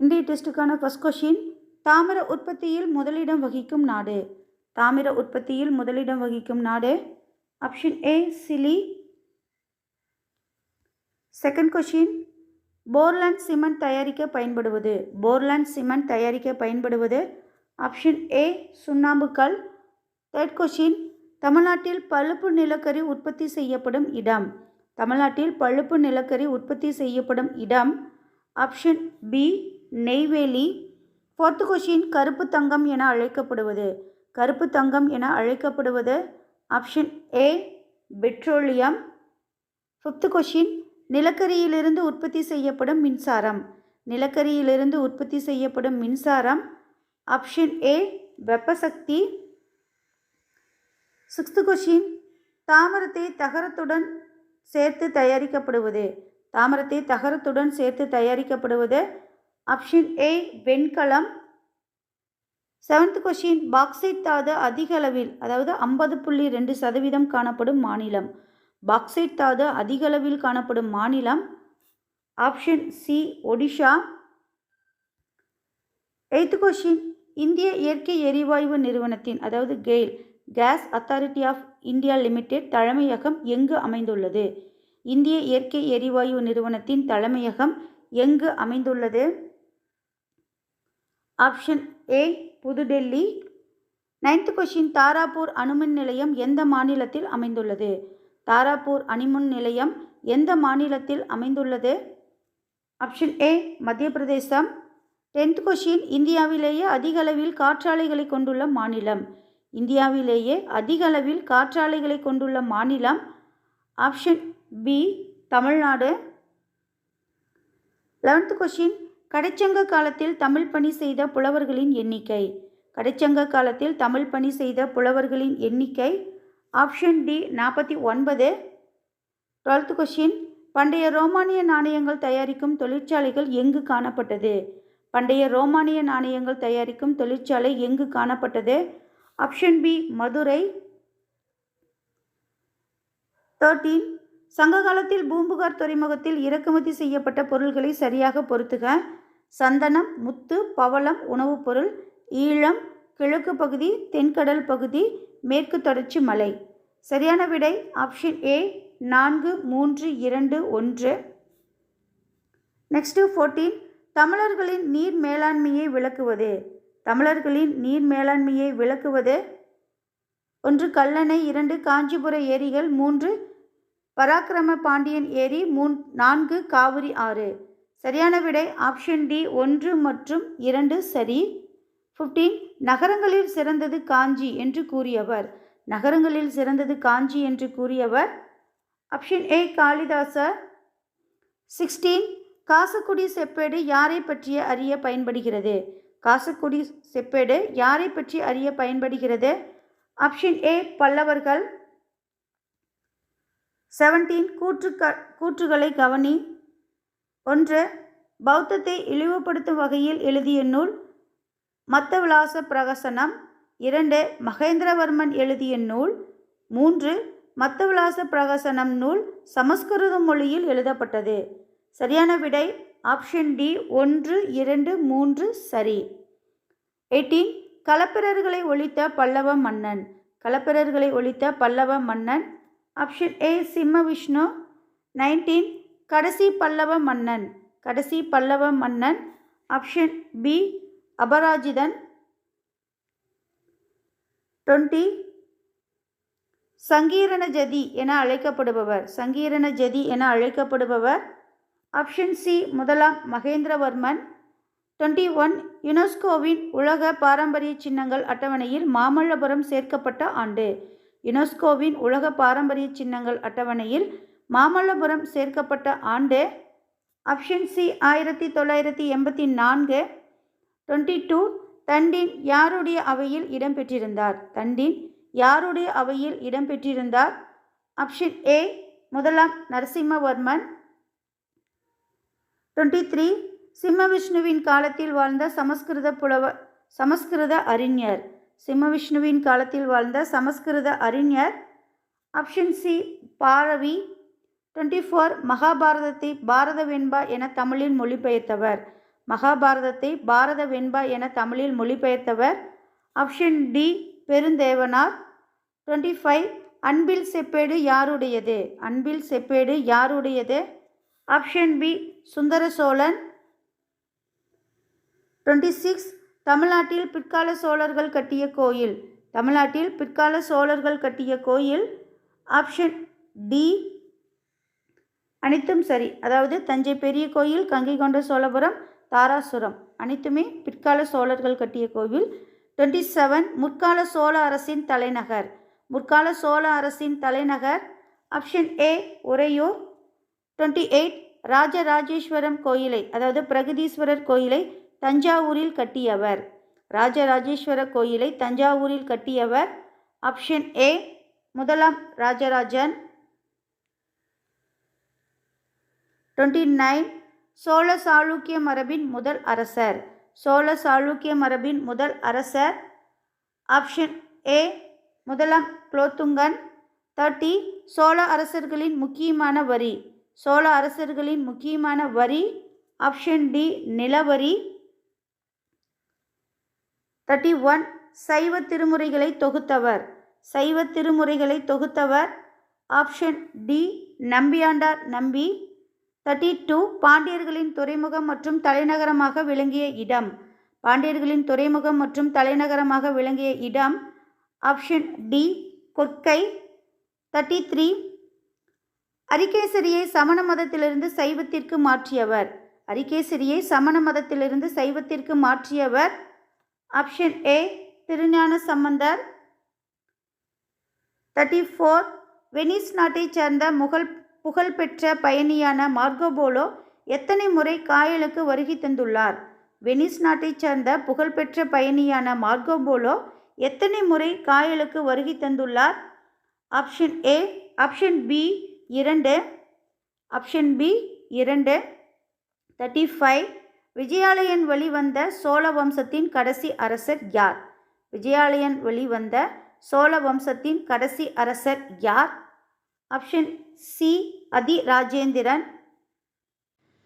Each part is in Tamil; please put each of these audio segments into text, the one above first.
இன்றைய டெஸ்ட்டுக்கான ஃபர்ஸ்ட் கொஷின், தாமிர உற்பத்தியில் முதலிடம் வகிக்கும் நாடு. தாமிர உற்பத்தியில் முதலிடம் வகிக்கும் நாடு. Option A Chile. Second question, Portland cement தயாரிக்க பயன்படுவது. போர்லாண்ட் சிமெண்ட் தயாரிக்க பயன்படுவது. ஆப்ஷன் ஏ சுண்ணாம்புக்கல். தேர்ட் கொஷின், தமிழ்நாட்டில் பழுப்பு நிலக்கரி உற்பத்தி செய்யப்படும் இடம். தமிழ்நாட்டில் பழுப்பு நிலக்கரி உற்பத்தி செய்யப்படும் இடம். Option B Neyveli. Fourth question, கருப்பு தங்கம் என அழைக்கப்படுவது. கருப்பு தங்கம் என அழைக்கப்படுவது. Option A petroleum. Fifth question, நிலக்கரியிலிருந்து உற்பத்தி செய்யப்படும் மின்சாரம். நிலக்கரியிலிருந்து உற்பத்தி செய்யப்படும் மின்சாரம். ஆப்ஷன் ஏ வெப்பசக்தி. சிக்ஸ்த் கொஷின், தாமிரத்தை தகரத்துடன் சேர்த்து தயாரிக்கப்படுவது. தாமிரத்தை தகரத்துடன் சேர்த்து தயாரிக்கப்படுவது. ஆப்ஷன் ஏ வெண்கலம். செவன்த் கொஷின், பாக்சைட் தாது அதிக அளவில், அதாவது 50.2% காணப்படும் மாநிலம். பாக்சைட் தாது அதிக அளவில் காணப்படும் மாநிலம். Option C Odisha. Eight question, இந்திய இயற்கை எரிவாயு நிறுவனத்தின், அதாவது GAIL, gas authority of India limited தலைமையகம் எங்கு அமைந்துள்ளது. இந்திய இயற்கை எரிவாயு நிறுவனத்தின் தலைமையகம் எங்கு அமைந்துள்ளது. ஆப்ஷன் ஏ புதுடெல்லி. நைன்த் கொஷின், தாராபூர் அணுமின் நிலையம் எந்த மாநிலத்தில் அமைந்துள்ளது. தாராபூர் அணுமின் நிலையம் எந்த மாநிலத்தில் அமைந்துள்ளது. ஆப்ஷன் ஏ மத்திய பிரதேசம். டென்த் கொஷின், இந்தியாவிலேயே அதிக அளவில் காற்றாலைகளை கொண்டுள்ள மாநிலம். இந்தியாவிலேயே அதிக அளவில் காற்றாலைகளை கொண்டுள்ள மாநிலம். Option B Tamil Nadu. 11th question, கடைச்சங்க காலத்தில் தமிழ் பணி செய்த புலவர்களின் எண்ணிக்கை. கடைச்சங்க காலத்தில் தமிழ் பணி செய்த புலவர்களின் எண்ணிக்கை. Option D 49. 12th கொஷின், பண்டைய ரோமானிய நாணயங்கள் தயாரிக்கும் தொழிற்சாலைகள் எங்கு காணப்பட்டது. பண்டைய ரோமானிய நாணயங்கள் தயாரிக்கும் தொழிற்சாலை எங்கு காணப்பட்டது. Option B Madurai. 13, சங்க காலத்தில் பூம்புகார் துறைமுகத்தில் இறக்குமதி செய்யப்பட்ட பொருள்களை சரியாக பொறுத்துக. சந்தனம், முத்து, பவளம், உணவுப் பொருள். ஈழம், கிழக்கு பகுதி, தென்கடல் பகுதி, மேற்கு தொடர்ச்சி மலை. சரியான விடை ஆப்ஷன் ஏ 4, 3, 2, 1. நெக்ஸ்ட் 14, தமிழர்களின் நீர் மேலாண்மையை விளக்குவது. தமிழர்களின் நீர் மேலாண்மையை விளக்குவது. 1 கல்லணை, 2 காஞ்சிபுர ஏரிகள், 3 பராக்கிரம பாண்டியன் ஏரி, 4 காவிரி ஆறு. சரியான விடை ஆப்ஷன் டி 1 மற்றும் 2 சரி. 15, நகரங்களில் சிறந்தது காஞ்சி என்று கூறியவர். நகரங்களில் சிறந்தது காஞ்சி என்று கூறியவர். Option A Kalidasa. 16, காசக்குடி செப்பேடு யாரை பற்றிய அறிய பயன்படுகிறது. காசக்குடி செப்பேடு யாரை பற்றி அறிய பயன்படுகிறது. ஆப்ஷன் ஏ பல்லவர்கள். 17, கூற்றுகளை கவனி. 1, பௌத்தத்தை இழிவுபடுத்தும் வகையில் எழுதிய நூல் மத்தவிலாச பிரகசனம். 2, மகேந்திரவர்மன் எழுதிய நூல். 3, மத்தவிலாச பிரகசனம் நூல் சமஸ்கிருத மொழியில் எழுதப்பட்டது. சரியான விடை ஆப்ஷன் டி 1, 2, 3 சரி. 18, களப்பிரர்களை ஒழித்த பல்லவ மன்னன். களப்பிரர்களை ஒழித்த பல்லவ மன்னன். Option A Simhavishnu. 19, கடைசி பல்லவ மன்னன். கடைசி பல்லவ மன்னன். Option B Aparajithan. 20, சங்கீரண ஜதி என அழைக்கப்படுபவர். சங்கீரண ஜதி என அழைக்கப்படுபவர். ஆப்ஷன் சி முதலாம் மகேந்திரவர்மன். 21, யுனெஸ்கோவின் உலக பாரம்பரிய சின்னங்கள் அட்டவணையில் மாமல்லபுரம் சேர்க்கப்பட்ட ஆண்டு. யுனெஸ்கோவின் உலக பாரம்பரிய சின்னங்கள் அட்டவணையில் மாமல்லபுரம் சேர்க்கப்பட்ட ஆண்டு. Option C 1984. 22, தண்டின் யாருடைய அவையில் இடம்பெற்றிருந்தார். தண்டின் யாருடைய அவையில் இடம்பெற்றிருந்தார். ஆப்ஷன் ஏ முதலாம் நரசிம்மவர்மன். 23, சிம்மவிஷ்ணுவின் காலத்தில் வாழ்ந்த சமஸ்கிருத அறிஞர். சிம்மவிஷ்ணுவின் காலத்தில் வாழ்ந்த சமஸ்கிருத அறிஞர். Option C Bharavi. 24, மகாபாரதத்தை பாரத வெண்பா என தமிழில் மொழிபெயர்த்தவர். மகாபாரதத்தை பாரத வெண்பா என தமிழில் மொழிபெயர்த்தவர்? Option D Perundevanar. 25 அன்பில் செப்பேடு யாருடையது? அன்பில் செப்பேடு யாருடையது? ஆப்ஷன் பி சுந்தர சோழன். 26 தமிழ்நாட்டில் பிற்கால சோழர்கள் கட்டிய கோயில். தமிழ்நாட்டில் பிற்கால சோழர்கள் கட்டிய கோயில். ஆப்ஷன் டி அனைத்தும் சரி. அதாவது தஞ்சை பெரிய கோயில், கங்கை கொண்ட சோழபுரம், தாராசுரம் அனைத்துமே பிற்கால சோழர்கள் கட்டிய கோவில். 27 முற்கால சோழ அரசின் தலைநகர். முற்கால சோழ அரசின் தலைநகர். Option A Uraiyur. 28 ராஜராஜேஸ்வரம் கோயிலை அதாவது பிரகதீஸ்வரர் கோயிலை தஞ்சாவூரில் கட்டியவர். ராஜராஜேஸ்வர கோயிலை தஞ்சாவூரில் கட்டியவர். ஆப்ஷன் ஏ முதலாம் ராஜராஜன். 29 சோழ சாளுக்கிய மரபின் முதல் அரசர். சோழ சாளுக்கிய மரபின் முதல் அரசர். ஆப்ஷன் ஏ முதலாம் குலோத்துங்கன். 30 சோழ அரசர்களின் முக்கியமான வரி. சோழ அரசர்களின் முக்கியமான வரி. Option D நிலவரி. 31 சைவ திருமுறைகளை தொகுத்தவர். சைவ திருமுறைகளை தொகுத்தவர். ஆப்ஷன் டி நம்பியாண்டார் நம்பி. 32 பாண்டியர்களின் துறைமுகம் மற்றும் தலைநகரமாக விளங்கிய இடம். பாண்டியர்களின் துறைமுகம் மற்றும் தலைநகரமாக விளங்கிய இடம். Option D Korkai. 33 அரிகேசரியை சமண மதத்திலிருந்து சைவத்திற்கு மாற்றியவர். அரிகேசரியை சமண மதத்திலிருந்து சைவத்திற்கு மாற்றியவர். Option A Thirugnana Sambandar. 34 Venice நாட்டைச் சேர்ந்த புகழ்பெற்ற பயணியான மார்கோபோலோ எத்தனை முறை காயலுக்கு வருகை தந்துள்ளார்? வெனிஸ் நாட்டைச் சேர்ந்த புகழ்பெற்ற பயணியான மார்கோபோலோ எத்தனை முறை காயலுக்கு வருகை தந்துள்ளார்? Option A. Option B 2. Option B 2. 35 Vijayalayan வழிவந்த சோழ வம்சத்தின் கடைசி அரசர் யார்? விஜயாலயன் வழிவந்த சோழ வம்சத்தின் கடைசி அரசர் யார்? Option C Athirajendran.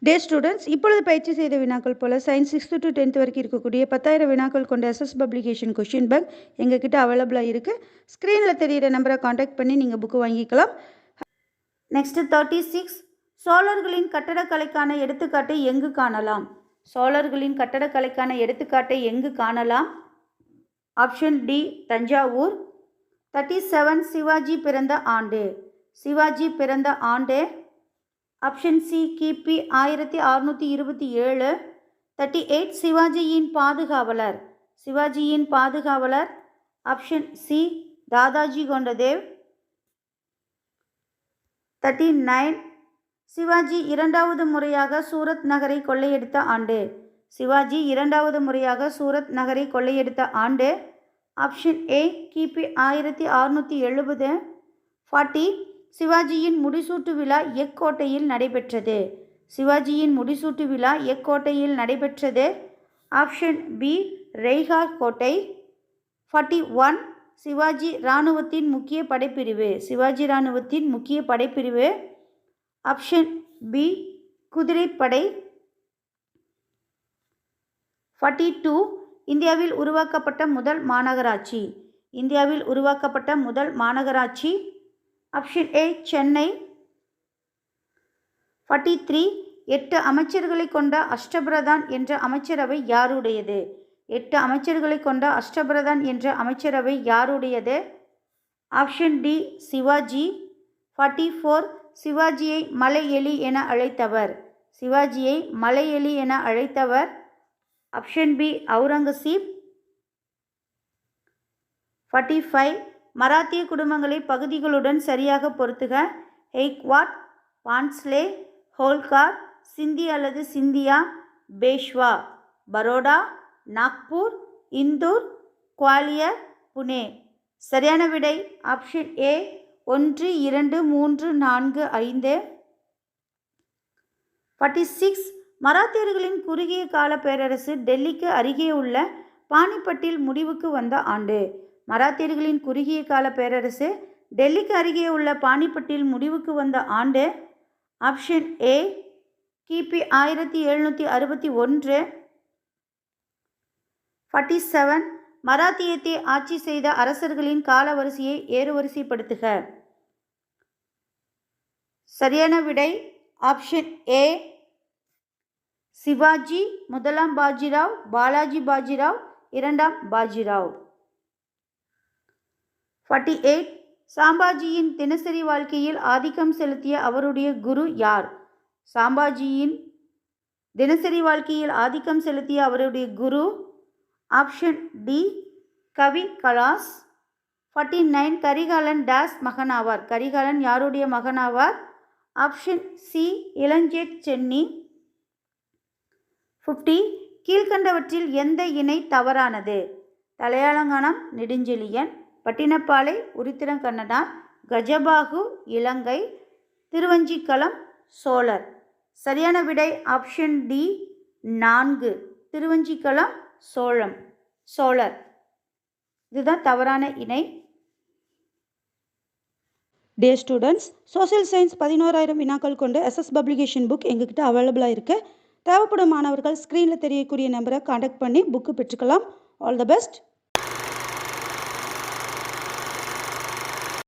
டே ஸ்டூடெண்ட்ஸ், இப்பொழுது பயிற்சி செய்த வினாக்கள் போல சயின்ஸ் 6th to 10th வரைக்கும் இருக்கக்கூடிய 10,000 வினாக்கள் கொண்ட எஸ்எஸ் பப்ளிகேஷன் கொஷின் பேங்க் எங்ககிட்ட அவைலபிளாக இருக்குது. ஸ்க்ரீனில் தெரிகிற நம்பரை காண்டாக்ட் பண்ணி நீங்கள் புக்கு வாங்கிக்கலாம். நெக்ஸ்ட்டு 36 சோழர்களின் கட்டடக்கலைக்கான எடுத்துக்காட்டை எங்கு காணலாம்? சோழர்களின் கட்டடக்கலைக்கான எடுத்துக்காட்டை எங்கு காணலாம்? Option D Thanjavur. 37 சிவாஜி பிறந்த ஆண்டு. சிவாஜி பிறந்த ஆண்டு. ஆப்ஷன் சி கிபி 1627. 38 சிவாஜியின் பாதுகாவலர். சிவாஜியின் பாதுகாவலர். Option C Dadaji Kondadev. 39 சிவாஜி இரண்டாவது முறையாக சூரத் நகரை கொள்ளையடித்த ஆண்டு. சிவாஜி இரண்டாவது முறையாக சூரத் நகரை கொள்ளையடித்த ஆண்டு. ஆப்ஷன் ஏ கிபி 1670. 40 சிவாஜியின் முடிசூட்டு விழா எக்கோட்டையில் நடைபெற்றது. சிவாஜியின் முடிசூட்டு விழா எக்கோட்டையில் நடைபெற்றது. ஆப்ஷன் பி ரெய்கார் கோட்டை. 41 சிவாஜி இராணுவத்தின் முக்கிய படைப்பிரிவு. சிவாஜி இராணுவத்தின் முக்கிய படைப்பிரிவு. ஆப்ஷன் பி குதிரைப்படை. 42 இந்தியாவில் உருவாக்கப்பட்ட முதல் மாநகராட்சி. இந்தியாவில் உருவாக்கப்பட்ட முதல் மாநகராட்சி. Option A Chennai. 43 8 அமைச்சர்களை கொண்ட அஷ்டபிரதான் என்ற அமைச்சரவை யாருடையது? 8 அமைச்சர்களை கொண்ட அஷ்டபிரதான் என்ற அமைச்சரவை யாருடையது? Option D Sivaji. 44 சிவாஜியை மலை எலி என அழைத்தவர். சிவாஜியை மலை எலி என அழைத்தவர். Option B Aurangzeb. 45 மராத்திய குடும்பங்களை பகுதிகளுடன் சரியாக பொருத்துக. ஹெய்க்வாட், பான்ஸ்லே, ஹோல்கார், சிந்தி அல்லது சிந்தியா, பேஷ்வா, பரோடா, நாக்பூர், இந்தூர், குவாலியர், புனே. சரியான விடை ஆப்ஷன் ஏ 1 2 3 4 5. 46 மராத்தியர்களின் குறுகிய கால பேரரசு டெல்லிக்கு அருகே உள்ள பானிபட்டில் முடிவுக்கு வந்த ஆண்டு. மராத்தியர்களின் குறுகிய கால பேரரசு டெல்லிக்கு அருகே உள்ள பானிபட்டில் முடிவுக்கு வந்த ஆண்டு. ஆப்ஷன் ஏ கிபி 1761. 47. மராத்தியத்தை ஆட்சி செய்த அரசர்களின் காலவரிசையை ஏறுவரிசைப்படுத்துக. சரியான விடை ஆப்ஷன் ஏ சிவாஜி, முதலாம் பாஜிராவ், பாலாஜி பாஜிராவ், இரண்டாம் பாஜிராவ். 48. சாம்பாஜியின் தினசரி வாழ்க்கையில் ஆதிக்கம் செலுத்திய அவருடைய குரு யார்? சாம்பாஜியின் தினசரி வாழ்க்கையில் ஆதிக்கம் செலுத்திய அவருடைய குரு ஆப்ஷன் டி கவி கலாஸ். 49. கரிகாலன் டேஸ் மகனாவார்? கரிகாலன் யாருடைய மகனாவார்? ஆப்ஷன் சி இளஞ்சேட் சென்னி. 50. கீழ்கண்டவற்றில் எந்த இணை தவறானது? தலையாலங்கானம் நெடுஞ்செழியன், பட்டினப்பாலை உருத்திரங்கண்ணனார், கஜபாகு இலங்கை, திருவஞ்சிக்களம் சோழர். சரியான விடை ஆப்ஷன் டி 4 திருவஞ்சிக்களம் சோழர். இதுதான் தவறான இணை. டியர் ஸ்டூடெண்ட்ஸ், சோஷியல் சயின்ஸ் 11,000 வினாக்கள் கொண்டு எஸ்எஸ் பப்ளிகேஷன் புக் எங்ககிட்ட அவைலபிளாக இருக்குது. தேவைப்படும் மாணவர்கள் ஸ்க்ரீனில் தெரியக்கூடிய நம்பரை காண்டாக்ட் பண்ணி புக்கு பெற்றுக்கலாம். All the best.